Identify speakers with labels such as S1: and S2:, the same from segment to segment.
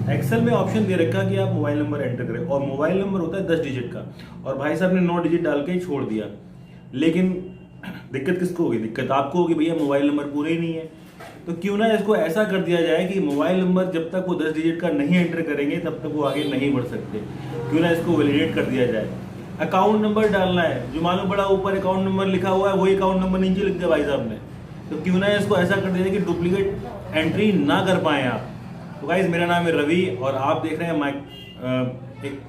S1: Excel में option दे रखा कि आप मोबाइल नंबर एंटर करें, और मोबाइल नंबर होता है 10 डिजिट का, और भाई साहब ने 9 डिजिट डाल के ही छोड़ दिया। लेकिन दिक्कत किसको होगी? दिक्कत आपको होगी, भैया मोबाइल नंबर पूरे ही नहीं है। तो क्यों ना इसको ऐसा कर दिया जाए कि मोबाइल नंबर जब तक वो 10 डिजिट का नहीं एंटर करेंगे तब तक वो आगे नहीं बढ़ सकते। क्यों ना इसको वैलिडेट कर दिया जाए। अकाउंट नंबर डालना है, जो मालूम पड़ा ऊपर अकाउंट नंबर लिखा हुआ है वही अकाउंट नंबर नीचे लिख दिया भाई साहब ने। तो क्यों ना इसको ऐसा कर दिया जाए कि डुप्लीकेट एंट्री ना कर पाए आप। तो गाइज मेरा नाम है रवि और आप देख रहे हैं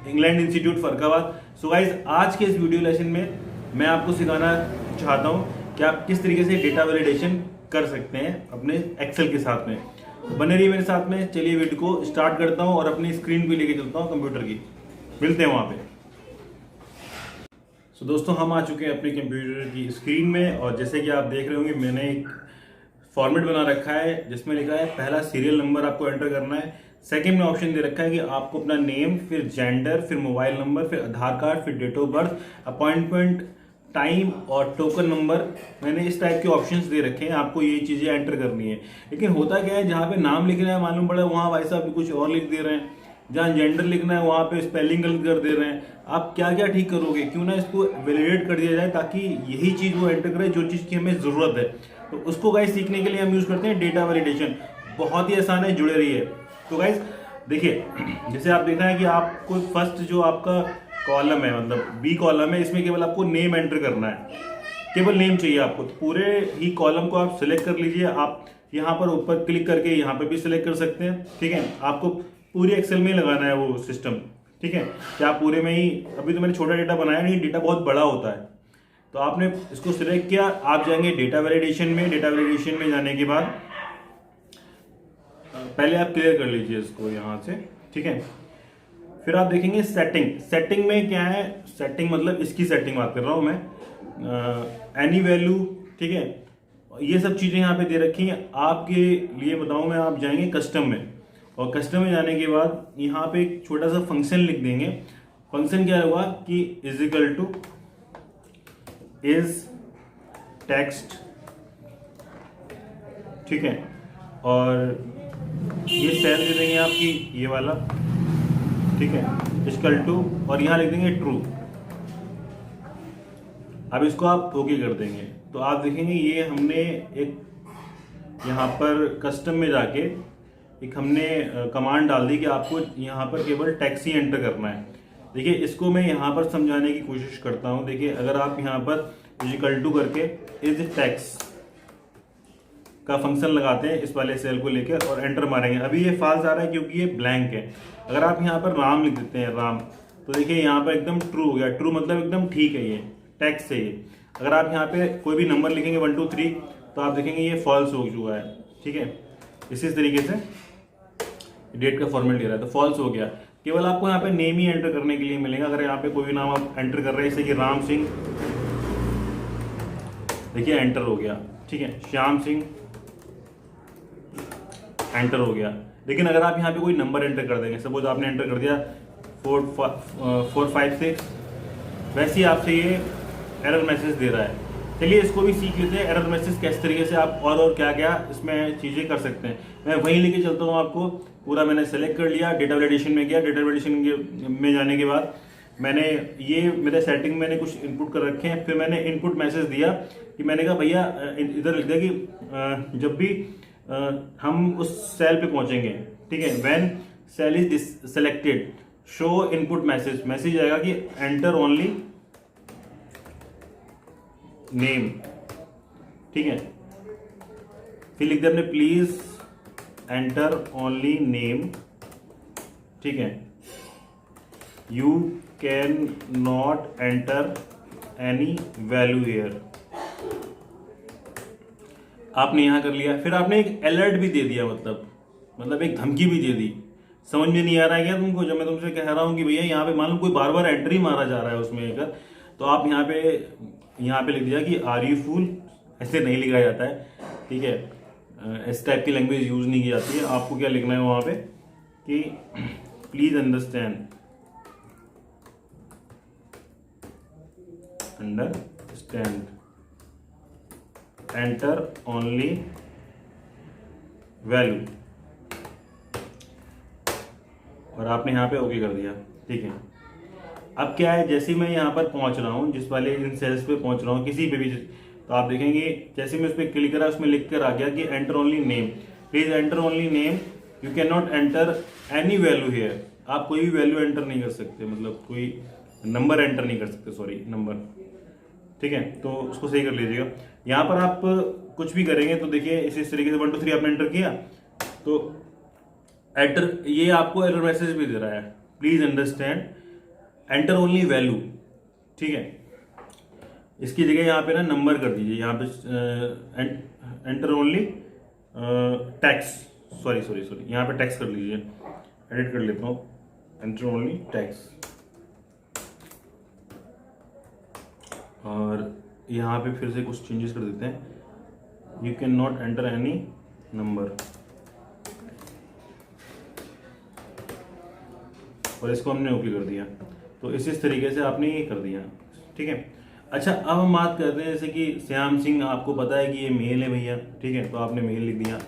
S1: England institute Farrukhabad. So guys आज के इस वीडियो लेसन में मैं आपको सिखाना चाहता हूं कि आप किस तरीके से डेटा वैलिडेशन कर सकते हैं अपने एक्सेल के साथ में। तो बने रहिए मेरे साथ में। चलिए वीडियो को स्टार्ट करता हूं और अपनी स्क्रीन पे लेके चलता हूं कंप्यूटर की। मिलते हैं वहां पे। सो दोस्तों हम आ चुके हैं अपने कंप्यूटर की स्क्रीन में, और जैसे कि आप देख रहे होंगे मैंने एक फॉर्मेट बना रखा है जिसमें लिखा है पहला सीरियल नंबर आपको एंटर करना है। सेकंड में ऑप्शन दे रखा है कि आपको अपना नेम, फिर जेंडर, फिर मोबाइल नंबर, फिर आधार कार्ड, फिर date of birth, appointment time और टोकन नंबर। मैंने इस टाइप के ऑप्शंस दे रखे हैं, आपको ये चीजें एंटर करनी है। लेकिन होता क्या है, जहां पे नाम लिखना है मालूम पड़ा वहां भाई साहब कुछ और लिख दे रहे हैं, जहां जेंडर लिखना है वहां पे स्पेलिंग गलत कर दे रहे हैं। आप क्या क्या ठीक करोगे? क्यों ना इसको वैलिडेट कर दिया जाए ताकि यही चीज वो एंटर करे जो चीज की हमें जरूरत है। तो उसको गाइस सीखने के लिए हम यूज करते हैं डेटा वैलिडेशन। बहुत ही आसान है, जुड़े रहिए। तो गाइस देखिए, जैसे आप देखना है कि आपको फर्स्ट जो आपका कॉलम है, मतलब बी कॉलम है, इसमें केवल आपको नेम एंटर करना है। केवल नेम चाहिए आपको। तो पूरे ही कॉलम को आप सिलेक्ट कर लीजिए। आप यहाँ पर ऊपर क्लिक करके यहाँ पे भी सिलेक्ट कर सकते हैं। ठीक है, आपको पूरी एक्सेल में ही लगाना है वो सिस्टम। ठीक है, क्या आप पूरे में ही, अभी तो मैंने छोटा डेटा बनाया नहीं, डेटा बहुत बड़ा होता है। तो आपने इसको सिलेक्ट किया, आप जाएंगे डेटा वैलिडेशन में। डेटा वैलिडेशन में जाने के बाद पहले आप क्लियर कर लीजिए इसको यहाँ से। ठीक है, फिर आप देखेंगे सेटिंग। सेटिंग में क्या है? सेटिंग मतलब इसकी सेटिंग बात कर रहा हूं मैं, एनी वैल्यू। ठीक है, ये सब चीजें यहाँ पे दे रखी हैं। आपके लिए बताऊं मैं, आप जाएंगे कस्टम में, और कस्टम में जाने के बाद यहाँ पे एक छोटा सा फंक्शन लिख देंगे। फंक्शन क्या होगा कि is equal two is text. ठीक है, और ये सेल दे देंगे आपकी ये वाला। ठीक है, इक्वल टू, और यहां लिख देंगे ट्रू। अब इसको आप ओके कर देंगे तो आप देखेंगे ये हमने एक यहाँ पर कस्टम में जाके एक हमने कमांड डाल दी कि आपको यहाँ पर केवल टेक्स्ट ही एंटर करना है। देखिए, इसको मैं यहाँ पर समझाने की कोशिश करता हूँ। देखिए, अगर आप यहाँ पर इक्वल टू करके इज टेक्स्ट का फंक्शन लगाते हैं इस वाले सेल को लेकर और एंटर मारेंगे, अभी ये फॉल्स आ रहा है क्योंकि ये ब्लैंक है। अगर आप यहाँ पर राम लिख देते हैं, राम, तो देखिए यहाँ पर एकदम ट्रू हो गया। ट्रू मतलब एकदम ठीक है, ये टेक्स्ट है ये। अगर आप यहाँ पे कोई भी नंबर लिखेंगे 1 2 3 तो आप देखेंगे ये फॉल्स हो चुका है। ठीक है, इसी तरीके से डेट का फॉर्मेट ले रहा है तो फॉल्स हो गया। केवल आपको यहाँ पे नेम ही एंटर करने के लिए मिलेगा। अगर यहाँ पे कोई भी नाम आप एंटर कर रहे हैं, जैसे कि राम सिंह, देखिए एंटर हो गया। ठीक है, श्याम सिंह एंटर हो गया। लेकिन अगर आप यहाँ पे कोई नंबर एंटर कर देंगे, सपोज आपने एंटर कर दिया 456, वैसे ही आपसे ये एरर मैसेज दे रहा है। चलिए इसको भी सीख लेते हैं, एरर मैसेज किस तरीके से आप और क्या क्या इसमें चीज़ें कर सकते हैं। मैं वहीं लेके चलता हूँ आपको। पूरा मैंने सेलेक्ट कर लिया, डेटा वैलिडेशन में गया। डेटा वैलिडेशन में जाने के बाद मैंने ये मेरे सेटिंग में मैंने कुछ इनपुट कर रखे हैं। फिर मैंने इनपुट मैसेज दिया कि मैंने कहा भैया इधर लिख दिया कि जब भी हम उस सेल पे पहुंचेंगे, ठीक है, when cell is selected show input message. Message आएगा कि एंटर ओनली नेम। ठीक है, फिर लिख दिया हमने प्लीज एंटर ओनली नेम। ठीक है, you can not enter any value here. आपने यहां कर लिया। फिर आपने एक अलर्ट भी दे दिया, मतलब एक धमकी भी दे दी। समझ में नहीं आ रहा है क्या तुमको? जब मैं तुमसे कह रहा हूं कि भैया यहाँ पे मालूम कोई बार बार एंट्री मारा जा रहा है उसमें एक, तो आप यहाँ पे लिख दिया कि आर यू फूल। ऐसे नहीं लिखा जाता है। ठीक है, इस टाइप की लैंग्वेज यूज नहीं की जाती है। आपको क्या लिखना है वहां पे कि please understand enter only value. और आपने यहाँ पे ओके कर दिया। ठीक है, अब क्या है, जैसे मैं यहाँ पर पहुँच रहा हूँ, जिस वाले इन सेल्स पे पहुँच रहा हूँ किसी पे भी, तो आप देखेंगे जैसे मैं उस पर क्लिक करा उसमें लिख कर आ गया कि enter only name, please enter only name, you can not enter any value here. आप कोई भी वैल्यू एंटर नहीं कर सकते, मतलब कोई नंबर एंटर नहीं कर सकते, सॉरी नंबर। ठीक है, तो उसको सही कर लीजिएगा। यहाँ पर आप कुछ भी करेंगे तो देखिए इस तरीके से 1 2 3 आपने एंटर किया तो एंटर, ये आपको एरर मैसेज भी दे रहा है, please understand enter only value. ठीक है, इसकी जगह यहाँ पे ना नंबर कर दीजिए, यहाँ पे एंटर ओनली टैक्स, सॉरी यहाँ पे टैक्स कर लीजिए, एडिट कर लेता हूँ, एंटर ओनली टैक्स। और यहाँ पे फिर से कुछ चेंजेस कर देते हैं, you can not enter any number, और इसको हमने ओके कर दिया। तो इस तरीके से आपने ये कर दिया। ठीक है, अच्छा अब हम बात करते हैं जैसे कि श्याम सिंह, आपको पता है कि ये मेल है भैया। ठीक है, तो आपने मेल लिख दिया,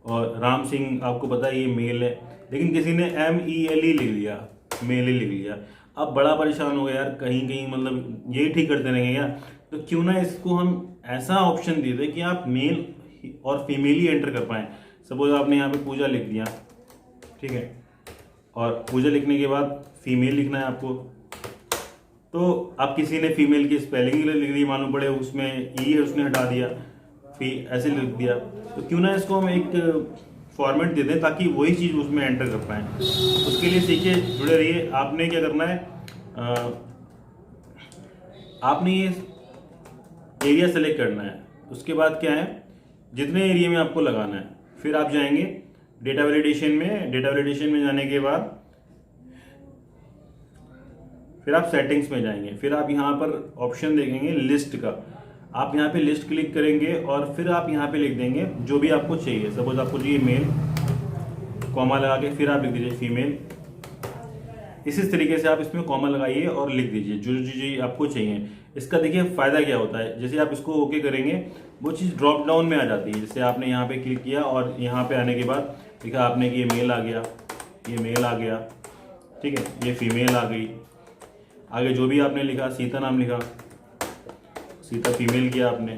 S1: और राम सिंह आपको पता है ये मेल है, लेकिन किसी ने MELE लिख लिया, मेल ही लिख लिया। अब बड़ा परेशान हो गया यार, कहीं कहीं मतलब यही ठीक करते रहेंगे क्या, तो क्यों ना इसको हम ऐसा ऑप्शन दे दें कि आप मेल और फीमेल ही एंटर कर पाएँ। सपोज आपने यहाँ पे पूजा लिख दिया, ठीक है, और पूजा लिखने के बाद फीमेल लिखना है आपको, तो अब किसी ने फीमेल की स्पेलिंग लिख दी, मालूम पड़े उसमें ई है उसने हटा दिया, ऐसे लिख दिया, तो क्यों ना इसको हम एक फॉर्मेट दे दें ताकि वही चीज़ उसमें एंटर कर पाएँ। उसके लिए सीखिए, जुड़े रहिए। आपने क्या करना है, आपने ये एरिया सेलेक्ट करना है, उसके बाद क्या है, जितने एरिया में आपको लगाना है, फिर आप जाएंगे डेटा वैलिडेशन में, डेटा वैलिडेशन में जाने के बाद फिर आप सेटिंग्स में जाएंगे, फिर आप यहाँ पर ऑप्शन देखेंगे लिस्ट का, आप यहाँ पे लिस्ट क्लिक करेंगे और फिर आप यहाँ पे लिख देंगे जो भी आपको चाहिए। सपोज आपको चाहिए मेल, कॉमा लगा के फिर आप लिख दीजिए फीमेल। इसी तरीके से आप इसमें कॉमा लगाइए और लिख दीजिए जो जो चीज़ आपको चाहिए। इसका देखिए फ़ायदा क्या होता है, जैसे आप इसको ओके करेंगे वो चीज़ ड्रॉप डाउन में आ जाती है। जैसे आपने यहाँ पे क्लिक किया और यहाँ पे आने के बाद देखा आपने कि ये मेल आ गया, ये मेल आ गया, ठीक है, ये फीमेल आ गई, आगे जो भी आपने लिखा, सीता नाम लिखा, सीता फीमेल किया आपने,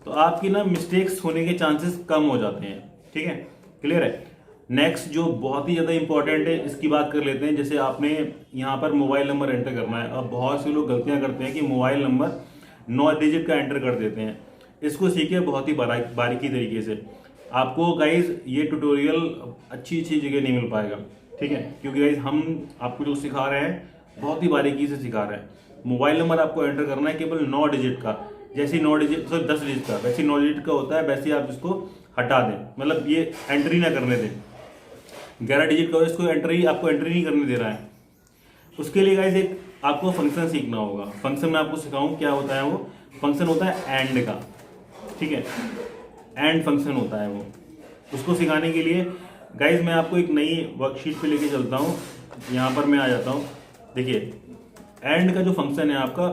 S1: तो आपकी ना मिस्टेक्स होने के चांसेस कम हो जाते हैं। ठीक है, क्लियर है। नेक्स्ट जो बहुत ही ज़्यादा इंपॉर्टेंट है, इसकी बात कर लेते हैं। जैसे आपने यहाँ पर मोबाइल नंबर एंटर करना है। अब बहुत से लोग गलतियाँ करते हैं कि मोबाइल नंबर 9 डिजिट का एंटर कर देते हैं। इसको सीखिए बहुत ही बारीकी तरीके से। आपको गाइज ये ट्यूटोरियल अच्छी जगह नहीं मिल पाएगा, ठीक है, क्योंकि गाइज हम आपको जो सिखा रहे हैं बहुत ही बारीकी से सिखा रहे हैं। मोबाइल नंबर आपको एंटर करना है केवल 9 डिजिट का, जैसे 9 डिजिट, सॉरी 10 डिजिट का, वैसे 9 डिजिट का होता है, वैसे आप इसको हटा दें, मतलब ये एंट्री ना करने दें। 11 डिजिट का इसको आपको एंट्री नहीं करने दे रहा है। उसके लिए गाइज एक आपको फंक्शन सीखना होगा। फंक्शन में आपको सिखाऊं क्या होता है, वो फंक्शन होता है एंड का, ठीक है, एंड फंक्शन होता है वो। उसको सिखाने के लिए गाइज मैं आपको एक नई वर्कशीट पे लेके चलता हूँ। यहाँ पर मैं आ जाता हूँ। देखिए एंड का जो फंक्शन है आपका,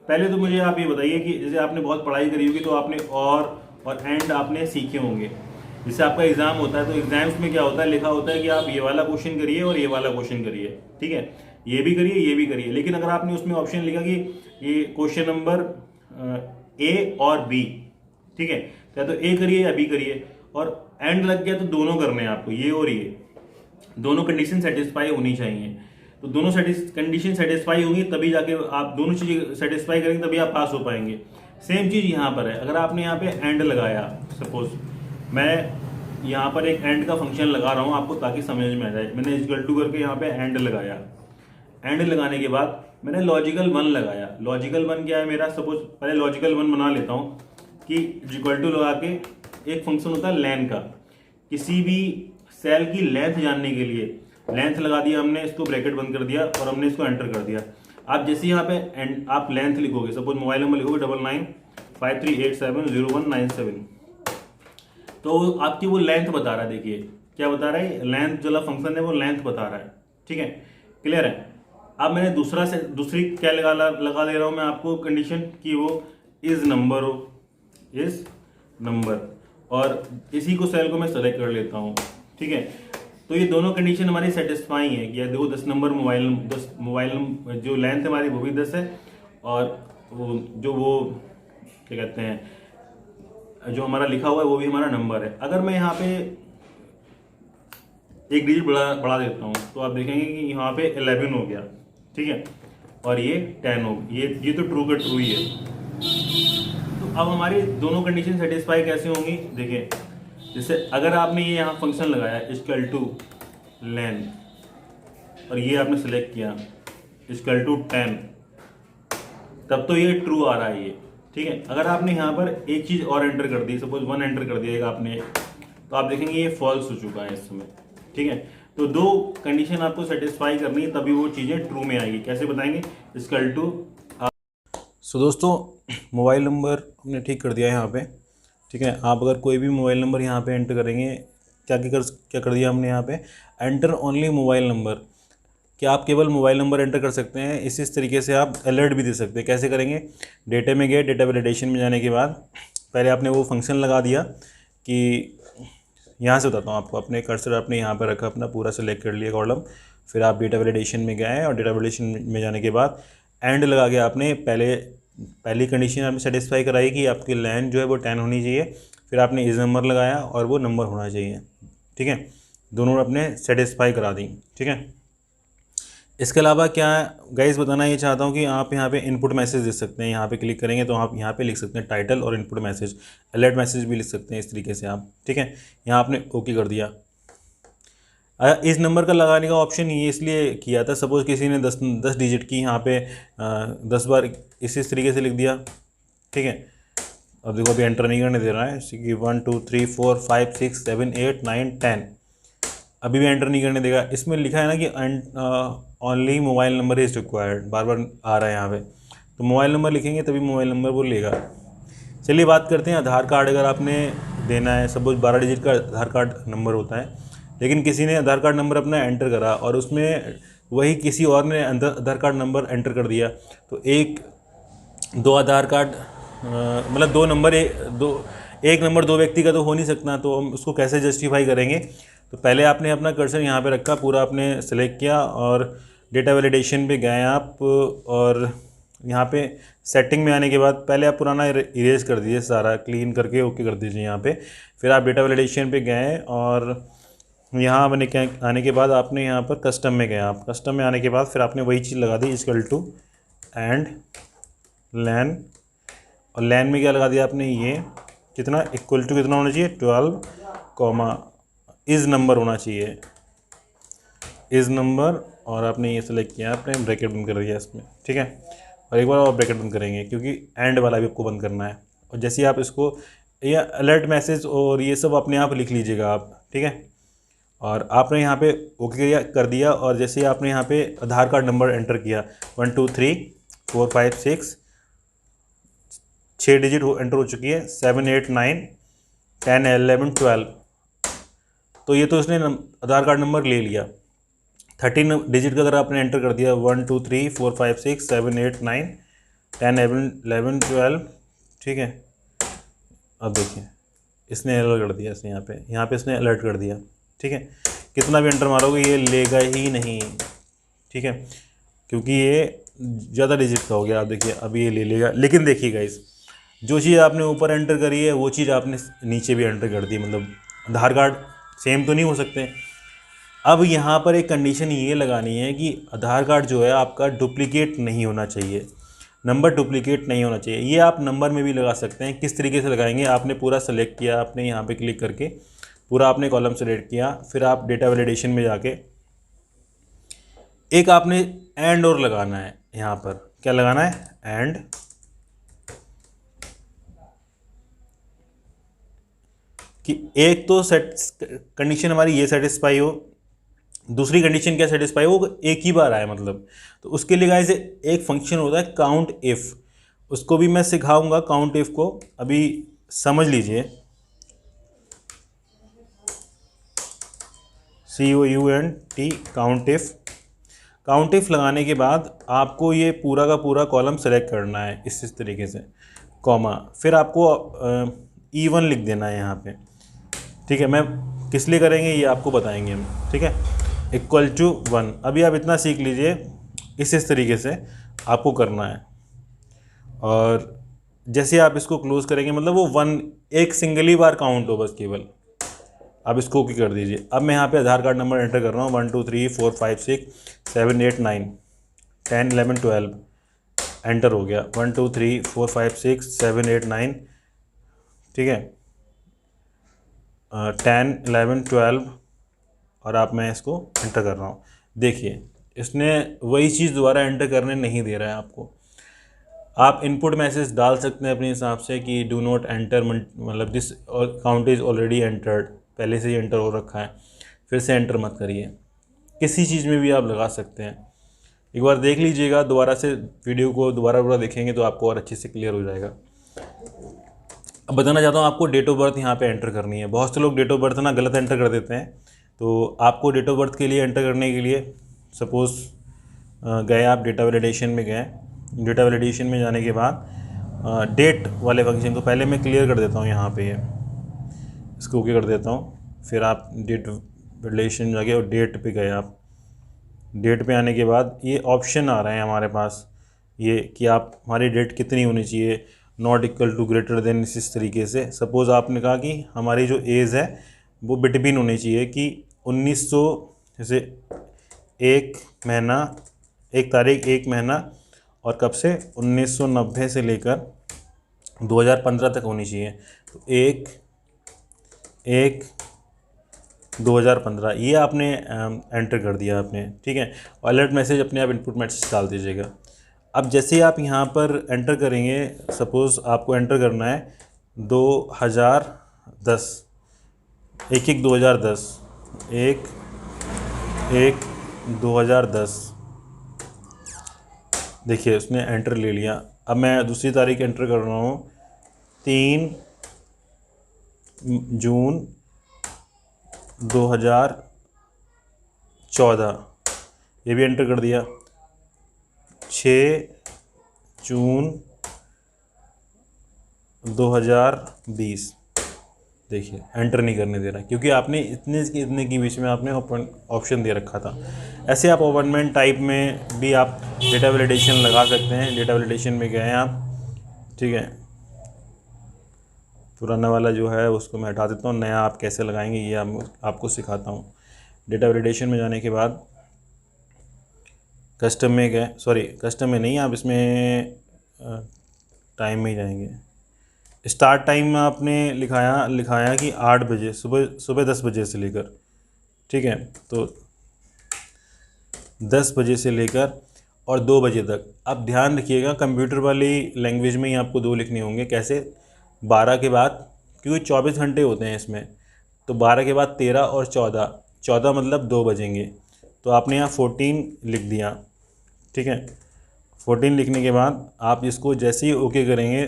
S1: पहले तो मुझे आप ये बताइए कि जैसे आपने बहुत पढ़ाई करी होगी तो आपने और एंड आपने सीखे होंगे। जैसे आपका एग्जाम होता है तो एग्जाम्स में क्या होता है, लिखा होता है कि आप ये वाला क्वेश्चन करिए और ये वाला क्वेश्चन करिए, ठीक है, ये भी करिए ये भी करिए। लेकिन अगर आपने उसमें ऑप्शन लिखा कि ये क्वेश्चन नंबर A और B, ठीक है, या तो A करिए या B करिए, और एंड लग गया तो दोनों करने हैं आपको, ये और ये दोनों कंडीशन सेटिस्फाई होनी चाहिए। तो दोनों कंडीशन सेटिस्फाई होंगी तभी जाके आप दोनों चीज़ें सेटिस्फाई करेंगे, तभी आप पास हो पाएंगे। सेम चीज़ यहाँ पर है। अगर आपने यहाँ पे एंड लगाया, सपोज मैं यहाँ पर एक एंड का फंक्शन लगा रहा हूँ आपको ताकि समझ में आ जाए। मैंने इक्वल टू करके यहाँ पे एंड लगाया, एंड लगाने के बाद मैंने लॉजिकल 1 लगाया। लॉजिकल 1 क्या है मेरा, सपोज पहले लॉजिकल 1 बना लेता हूँ कि इक्वल टू लगा के एक फंक्शन होता है लेन का, किसी भी सेल की लेंथ जानने के लिए लेंथ लगा दिया हमने, इसको ब्रैकेट बंद कर दिया और हमने इसको एंटर कर दिया। आप जैसे यहाँ पे आप लेंथ लिखोगे, सपोज मोबाइल नंबर लिखोगे 9953870197, तो आपकी वो लेंथ बता रहा है। देखिए क्या बता रहा है, लेंथ जो फंक्शन है वो लेंथ बता रहा है, ठीक है, क्लियर है। अब मैंने दूसरी क्या लगा दे रहा हूँ मैं आपको कंडीशन कि वो इज नंबर हो, इज नंबर, और इसी को सेल को मैं सेलेक्ट कर लेता हूँ, ठीक है। तो ये दोनों कंडीशन हमारी सेटिस्फाई है कि देखो 10 नंबर मोबाइल जो लेंथ हमारी वो भी 10 है, और वो क्या कहते हैं जो हमारा लिखा हुआ है वो भी हमारा नंबर है। अगर मैं यहाँ पे एक डिजिट बढ़ा देता हूँ तो आप देखेंगे कि यहाँ पे 11 हो गया, ठीक है, और ये 10 हो, ये तो ट्रू का ट्रू ही है। तो अब हमारी दोनों कंडीशन सेटिस्फाई कैसे होंगी, देखिए जैसे अगर आपने ये यहाँ फंक्शन लगाया इक्वल टू लेन, और ये आपने सेलेक्ट किया इक्वल टू 10, तब तो ये ट्रू आ रहा है ये, ठीक है। अगर आपने यहाँ पर एक चीज़ और एंटर कर दी, सपोज 1 एंटर कर दिया आपने, तो आप देखेंगे ये फॉल्स हो चुका है इस समय, ठीक है। तो दो कंडीशन आपको सेटिस्फाई करनी है तभी वो चीज़ें ट्रू में आएगी। कैसे बताएंगे, इक्वल टू। सो दोस्तों, मोबाइल नंबर हमने ठीक कर दिया है यहाँ पे, ठीक है। आप अगर कोई भी मोबाइल नंबर यहाँ पे एंटर करेंगे, क्या कर दिया हमने यहाँ पे, एंटर ओनली मोबाइल नंबर, कि आप केवल मोबाइल नंबर एंटर कर सकते हैं। इस तरीके से आप अलर्ट भी दे सकते हैं। कैसे करेंगे, डेटा में गए, डेटा वैलिडेशन में जाने के बाद पहले आपने वो फंक्शन लगा दिया कि यहाँ से बताता हूँ आपको, अपने कर्सर आपने यहाँ पर रखा, अपना पूरा सेलेक्ट कर लिया कॉलम, फिर आप डेटा वैलिडेशन में गए और डेटा वैलिडेशन में जाने के बाद एंड लगा के आपने पहली कंडीशन आपने सेटिस्फाई कराई कि आपकी लेंथ जो है वो 10 होनी चाहिए, फिर आपने इस नंबर लगाया और वो नंबर होना चाहिए, ठीक है। दोनों आपने सेटिस्फाई करा दी, ठीक है। इसके अलावा क्या गाइस बताना ये चाहता हूँ कि आप यहाँ पे इनपुट मैसेज दे सकते हैं। यहाँ पे क्लिक करेंगे तो आप यहाँ पे लिख सकते हैं टाइटल और इनपुट मैसेज, अलर्ट मैसेज भी लिख सकते हैं इस तरीके से आप, ठीक है। यहाँ आपने ओके कर दिया। इस नंबर का लगाने का ऑप्शन ये इसलिए किया था, सपोज़ किसी ने 10 डिजिट की यहाँ पे 10 बार इस तरीके से लिख दिया, ठीक है। अब देखो अभी एंटर नहीं करने दे रहा है कि 1 2 3 4 5 6 7 8 9 10, अभी भी एंटर नहीं करने देगा। इसमें लिखा है ना कि only mobile number is required, बार बार आ रहा है यहाँ पे, तो मोबाइल नंबर लिखेंगे तभी मोबाइल नंबर वो लेगा। चलिए बात करते हैं आधार कार्ड। अगर आपने देना है, सपोज 12 डिजिट का आधार कार्ड नंबर होता है, लेकिन किसी ने आधार कार्ड नंबर अपना एंटर करा और उसमें वही किसी और ने आधार कार्ड नंबर एंटर कर दिया, तो दो आधार कार्ड मतलब दो नंबर एक नंबर दो व्यक्ति का तो हो नहीं सकता, तो हम उसको कैसे जस्टिफाई करेंगे। तो पहले आपने अपना कर्सर यहाँ पे रखा, पूरा आपने सेलेक्ट किया और डेटा वैलिडेशन पे गए आप, और यहाँ पे सेटिंग में आने के बाद पहले आप पुराना इरेज कर दीजिए, सारा क्लीन करके ओके कर दीजिए यहाँ पे। फिर आप डेटा वैलिडेशन पे गए और यहाँ आने के बाद आपने यहाँ पर कस्टम में गए। आप कस्टम में आने के बाद फिर आपने वही चीज़ लगा दी इक्वल टू एंड लैन, और लैन में क्या लगा दिया आपने, ये कितना इक्वल टू कितना होना चाहिए 12 कॉमा इज़ नंबर होना चाहिए, इज़ नंबर, और आपने ये सेलेक्ट किया, आपने ब्रैकेट बंद कर दिया इसमें, ठीक है। और एक बार और ब्रैकेट बंद करेंगे क्योंकि एंड वाला भी आपको बंद करना है। और जैसे ही आप इसको ये अलर्ट मैसेज और ये सब अपने आप लिख लीजिएगा आप, ठीक है। और आपने यहाँ पे ओके कर दिया, और जैसे ही आपने यहाँ पे आधार कार्ड नंबर एंटर किया 1 2 3 4 5 6 डिजिट एंटर हो चुकी है, 7 8 9 10 11 12, तो ये तो उसने आधार कार्ड नंबर ले लिया। 13 डिजिट का अगर आपने एंटर कर दिया 1 2 3 4 5 6 7 8 9 10 11 12, ठीक है। अब देखिए इसने अलर्ट कर दिया, इसने यहाँ पे इसने अलर्ट कर दिया, ठीक है। कितना भी एंटर मारोगे ये लेगा ही नहीं, ठीक है, क्योंकि ये ज़्यादा डिजिट का हो गया। आप देखिए अभी ये ले लेगा, लेकिन देखिए गाइस, जो चीज़ आपने ऊपर एंटर करी है वो चीज़ आपने नीचे भी एंटर कर दी, मतलब आधार कार्ड सेम तो नहीं हो सकते। अब यहाँ पर एक कंडीशन ये लगानी है कि आधार कार्ड जो है आपका डुप्लीकेट नहीं होना चाहिए, नंबर डुप्लीकेट नहीं होना चाहिए। ये आप नंबर में भी लगा सकते हैं। किस तरीके से लगाएंगे, आपने पूरा सेलेक्ट किया, आपने यहाँ पे क्लिक करके पूरा आपने कॉलम सेलेक्ट किया, फिर आप डेटा वैलिडेशन में जाके एक आपने एंड और लगाना है। यहाँ पर क्या लगाना है, एंड, कि एक तो कंडीशन हमारी ये सेटिस्फाई हो, दूसरी कंडीशन क्या सेटिस्फाई हो, एक ही बार आए मतलब। तो उसके लिए गाइस एक फंक्शन होता है काउंट इफ़, उसको भी मैं सिखाऊंगा काउंट इफ़ को, अभी समझ लीजिए। COUNT count if. Count if लगाने के बाद आपको ये पूरा का पूरा कॉलम सेलेक्ट करना है इस तरीके से, कॉमा, फिर आपको E1 लिख देना है यहाँ पे, ठीक है। मैं किस लिए करेंगे ये आपको बताएंगे हम, ठीक है। इक्वल टू 1, अभी आप इतना सीख लीजिए, इस तरीके से आपको करना है। और जैसे आप इसको क्लोज़ करेंगे मतलब वो 1 एक सिंगल ही बार काउंट हो बस केवल, अब इसको ओके कर दीजिए। अब मैं यहाँ पे आधार कार्ड नंबर एंटर कर रहा हूँ 1 2 3 4 5 6 7 8 9 10 11 12 एंटर हो गया। 1 2 3 4 5 6 7 8 9, ठीक है, 10 11 12 और आप मैं इसको एंटर कर रहा हूँ। देखिए इसने वही चीज़ दोबारा एंटर करने नहीं दे रहा है आपको। आप इनपुट मैसेज डाल सकते हैं अपने हिसाब से कि डू नॉट एंटर, मतलब this count is already entered, पहले से ही एंटर हो रखा है, फिर से एंटर मत करिए। किसी चीज़ में भी आप लगा सकते हैं। एक बार देख लीजिएगा, दोबारा से वीडियो को दोबारा देखेंगे तो आपको और अच्छे से क्लियर हो जाएगा। अब बताना चाहता हूँ आपको डेट ऑफ बर्थ यहाँ पे एंटर करनी है। बहुत से लोग डेट ऑफ बर्थ ना गलत एंटर कर देते हैं। तो आपको डेट ऑफ बर्थ के लिए एंटर करने के लिए सपोज़ गए आप डेटा वैलिडेशन में गए, डेटा वैलिडेशन में जाने के बाद डेट वाले फंक्शन को पहले मैं क्लियर कर देता हूँ यहाँ पे, इसको ओके कर देता हूँ। फिर आप डेट वैलिडेशन जाके और डेट पे गए आप। डेट पे आने के बाद ये ऑप्शन आ रहे हैं हमारे पास, ये कि आप हमारी डेट कितनी होनी चाहिए, not equal to greater than, इस तरीके से। सपोज़ आपने कहा कि हमारी जो एज है वो बिटवीन होनी चाहिए कि 1900 जैसे 1 महीना 1 तारीख 1 महीना और कब से 1990 से लेकर 2015 तक होनी चाहिए। तो 1/1/2015 ये आपने एंटर कर दिया आपने, ठीक है। और अलर्ट मैसेज अपने आप इनपुट मैसेज डाल दीजिएगा। अब जैसे ही आप यहाँ पर एंटर करेंगे, सपोज़ आपको एंटर करना है 2010, 1/1/2010, 1/1/2010। देखिए उसने एंटर ले लिया। अब मैं दूसरी तारीख एंटर कर रहा हूँ 3 जून 2014, ये भी एंटर कर दिया। 6 जून 2020, देखिए एंटर नहीं करने दे रहा क्योंकि आपने इतने के बीच में आपने ऑप्शन दे रखा था। ऐसे आप अपॉइंटमेंट टाइप में भी आप डेटा वैलिडेशन लगा सकते हैं। डेटा वैलिडेशन में गए आप, ठीक है। पुराना वाला जो है उसको मैं हटा देता हूँ, नया आप कैसे लगाएंगे ये आपको सिखाता हूँ। डेटा वैलिडेशन में जाने के बाद कस्टम में गए, सॉरी कस्टम में नहीं, आप इसमें टाइम में ही जाएंगे। स्टार्ट टाइम में आपने लिखाया कि 8 बजे, सुबह 10 बजे से लेकर, ठीक है। तो 10 बजे से लेकर और 2 बजे तक। अब ध्यान रखिएगा कंप्यूटर वाली लैंग्वेज में ही आपको 2 लिखने होंगे। कैसे? 12 के बाद, क्योंकि 24 घंटे होते हैं इसमें, तो 12 के बाद 13 और 14 मतलब 2 बजेंगे। तो आपने यहाँ 14 लिख दिया, ठीक है। 14 लिखने के बाद आप इसको जैसे ही ओके करेंगे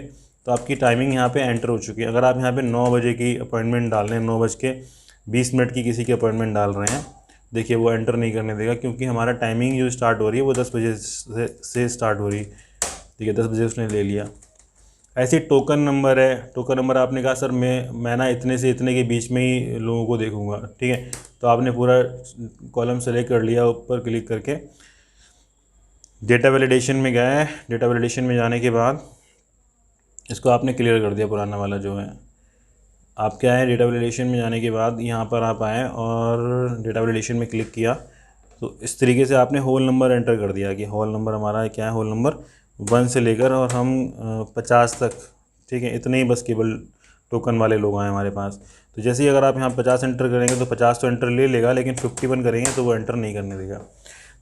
S1: तो आपकी टाइमिंग यहाँ पे एंटर हो चुकी है। अगर आप यहाँ पे 9 बजे की अपॉइंटमेंट डाल रहे हैं, 9:20 की किसी की अपॉइंटमेंट डाल रहे हैं, देखिए वो एंटर नहीं करने देगा क्योंकि हमारा टाइमिंग जो स्टार्ट हो रही है वो 10 बजे से स्टार्ट हो रही है, ठीक है। 10 बजे उसने ले लिया। ऐसे टोकन नंबर है, टोकन नंबर आपने कहा सर मैं ना इतने से इतने के बीच में ही लोगों को देखूँगा, ठीक है। तो आपने पूरा कॉलम सेलेक्ट कर लिया, ऊपर क्लिक करके डेटा वैलिडेशन में गए। डेटा वैलिडेशन में जाने के बाद इसको आपने क्लियर कर दिया, पुराना वाला जो है। आप क्या है, डेटा वैलिडेशन में जाने के बाद यहाँ पर आप आए और डेटा वैलिडेशन में क्लिक किया तो इस तरीके से आपने होल नंबर एंटर कर दिया कि होल नंबर हमारा क्या है, होल नंबर 1 से लेकर और हम 50 तक, ठीक है। इतने ही बस केवल टोकन वाले लोग आए हमारे पास। तो जैसे ही अगर आप यहाँ 50 एंटर करेंगे तो 50 तो एंटर ले लेगा, लेकिन 51 करेंगे तो वो एंटर नहीं करने देगा।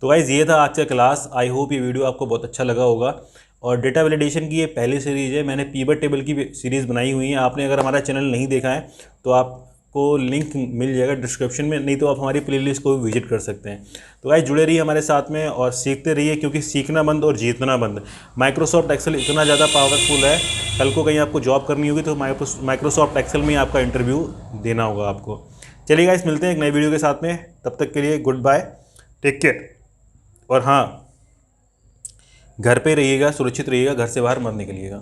S1: तो गाइज़ ये था आज का क्लास। आई होप ये वीडियो आपको बहुत अच्छा लगा होगा। और डेटा वैलिडेशन की ये पहली सीरीज़ है, मैंने पिवट टेबल की सीरीज़ बनाई हुई है। आपने अगर हमारा चैनल नहीं देखा है तो आपको लिंक मिल जाएगा डिस्क्रिप्शन में, नहीं तो आप हमारी प्लेलिस्ट को भी विजिट कर सकते हैं। तो गाइस जुड़े रहिए हमारे साथ में और सीखते रहिए, क्योंकि सीखना बंद और जीतना बंद। माइक्रोसॉफ्ट एक्सेल इतना ज़्यादा पावरफुल है, कल को कहीं आपको जॉब करनी होगी तो माइक्रोसॉफ्ट एक्सेल में आपका इंटरव्यू देना होगा आपको। चलिए गाइस, मिलते हैं एक नई वीडियो के साथ में, तब तक के लिए गुड बाय, टेक केयर। और हाँ, घर पे रहिएगा, सुरक्षित रहिएगा, घर से बाहर मत निकलिएगा।